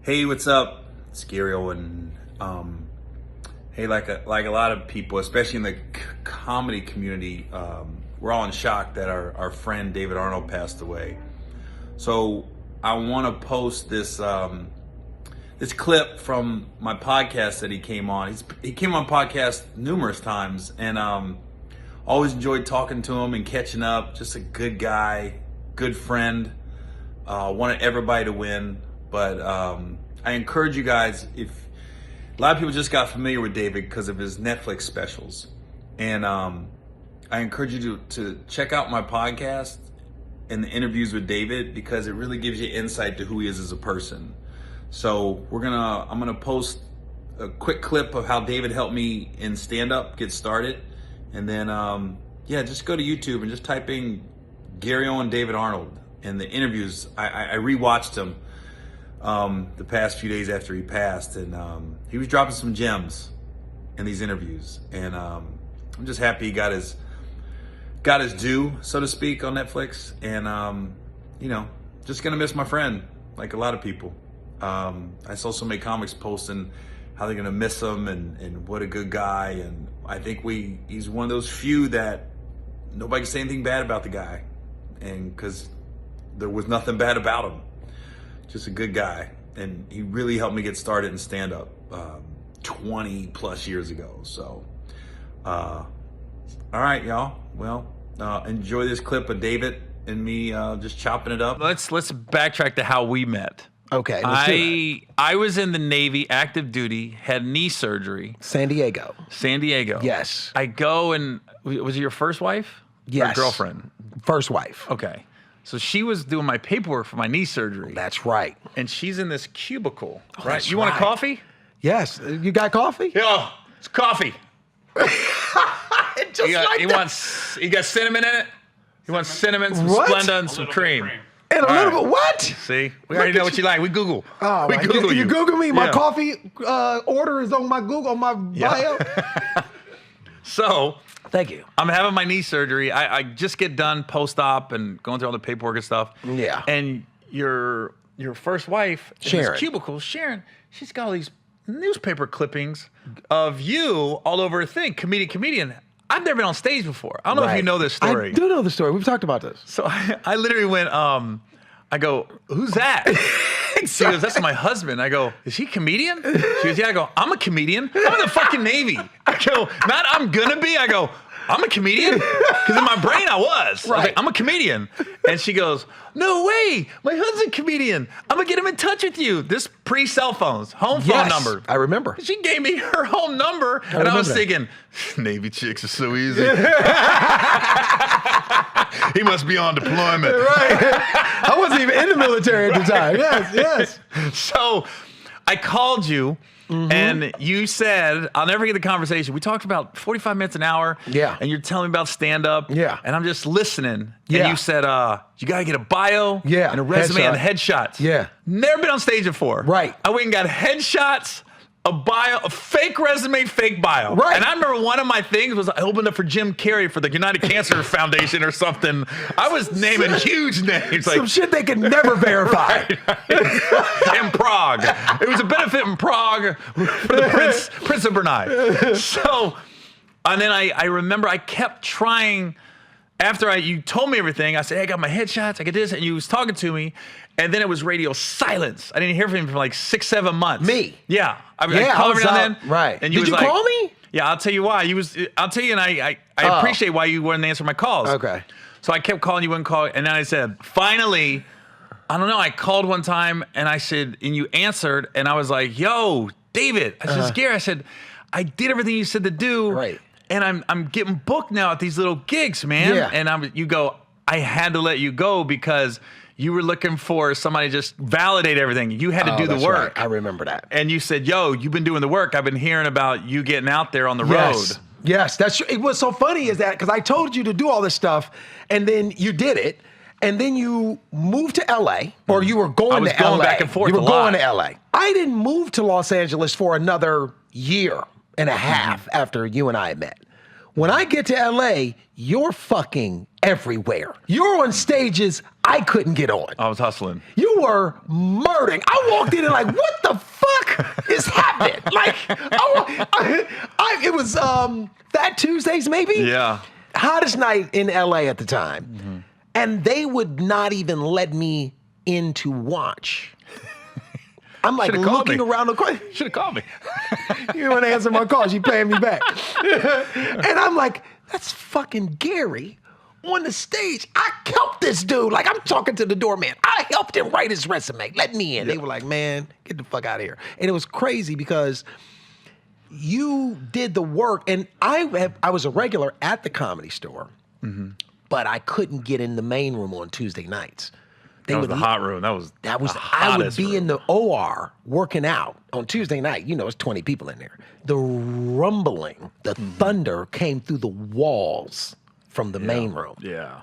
Hey, what's up? It's Gary Owen. Hey, like a lot of people, especially in the comedy community, we're all in shock that our friend David Arnold passed away. So I want to post this this clip from my podcast that he came on. He came on podcast numerous times, and always enjoyed talking to him and catching up. Just a good guy, good friend. Wanted everybody to win. But I encourage you guys, if a lot of people just got familiar with David because of his Netflix specials, and I encourage you to check out my podcast and the interviews with David, because it really gives you insight to who he is as a person. So I'm gonna post a quick clip of how David helped me in stand-up get started, and then just go to YouTube and just type in Gary Owen, David Arnold, and the interviews. I rewatched them the past few days after he passed, and he was dropping some gems in these interviews, and I'm just happy he got his due, so to speak, on Netflix. And just gonna miss my friend, like a lot of people. I saw so many comics posting how they're gonna miss him and what a good guy, and I think he's one of those few that nobody can say anything bad about the guy, and because there was nothing bad about him. Just a good guy, and he really helped me get started in stand-up 20 plus years ago. So, all right, y'all. Well, enjoy this clip of David and me just chopping it up. Let's backtrack to how we met. Okay, I was in the Navy, active duty, had knee surgery. San Diego. Yes. I go and, was it your first wife? Yes. Or girlfriend? First wife. Okay. So she was doing my paperwork for my knee surgery. That's right. And she's in this cubicle, right? That's You want a right. coffee? Yes. You got coffee? Yeah, it's coffee. Just like that. You got cinnamon in it? You want cinnamon, some What? Splenda, and some cream. And a All little right. bit, what? See? We already know what you like. We Google. Oh, we Google you Google me. My Yeah. coffee order is on my Google, on my bio. So, Thank you. I'm having my knee surgery. I just get done post-op and going through all the paperwork and stuff. Yeah. And your first wife, in Sharon. this cubicle, Sharon, she's got all these newspaper clippings of you all over her thing, comedian. I've never been on stage before. I don't know if you know this story. I do know the story. We've talked about this. So I literally went, I go, who's that? She goes, that's my husband. I go, is he a comedian? She goes, yeah. I go, I'm a comedian. I'm in the fucking Navy. I go, not I'm gonna be. I go, I'm a comedian? Because in my brain I was. I was like, I'm a comedian. And she goes, no way. My husband's a comedian. I'm going to get him in touch with you. This pre-cell phones, home phone number. I remember. She gave me her home number. And I was thinking, Navy chicks are so easy. He must be on deployment. Right. I wasn't even in the military at the time. Yes. So I called you. Mm-hmm. And you said, I'll never get the conversation. We talked about 45 minutes an hour. Yeah. And you're telling me about stand-up. Yeah. And I'm just listening. Yeah. And you said, you got to get a bio. Yeah. And a resume and headshots. Yeah. Never been on stage before. Right. I went and got headshots, a bio, a fake resume, fake bio. Right. And I remember one of my things was I opened up for Jim Carrey for the United Cancer Foundation or something. I was naming huge names. Some shit they could never verify. In Prague. It was a benefit in Prague for the Prince of Brunei. So, and then I remember I kept trying, after you told me everything, I said, hey, I got my headshots, I get this, and you was talking to me, and then it was radio silence. I didn't hear from him for like 6-7 months. Me? Yeah. I I called was every now and out. then. Right. And Did you call me? Yeah, I'll tell you why. I'll tell you, and I appreciate why you wouldn't answer my calls. Okay. So I kept calling, you wouldn't call, and then I said, finally, I don't know, I called one time, and I said, and you answered, and I was like, yo, David. I said, Gary, I said, I did everything you said to do. Right. And I'm getting booked now at these little gigs, man. Yeah. And you go, I had to let you go because you were looking for somebody to just validate everything. You had to do the that's work. right. I remember that. And you said, yo, you've been doing the work. I've been hearing about you getting out there on the road. Yes, that's true. What's so funny is that because I told you to do all this stuff, and then you did it, and then you moved to LA, or you were going to LA. I was going back and forth. You were going to LA. I didn't move to Los Angeles for another year and a half after you and I met. When I get to LA, you're fucking everywhere. You're on stages I couldn't get on. I was hustling. You were murdering. I walked in and like, what the fuck is happening? Like, it was Fat Tuesdays maybe? Yeah. Hottest night in LA at the time. Mm-hmm. And they would not even let me in to watch. I'm like looking around the corner. Should have called me. You want to answer my calls, you paying me back. And I'm like, that's fucking Gary on the stage. I helped this dude. Like, I'm talking to the doorman. I helped him write his resume. Let me in. Yeah. They were like, man, get the fuck out of here. And it was crazy because you did the work. And I was a regular at the Comedy Store, but I couldn't get in the main room on Tuesday nights. That was the hot room. That was I would be in the OR working out on Tuesday night. You know, it's 20 people in there. The rumbling, the thunder came through the walls from the main room. Yeah.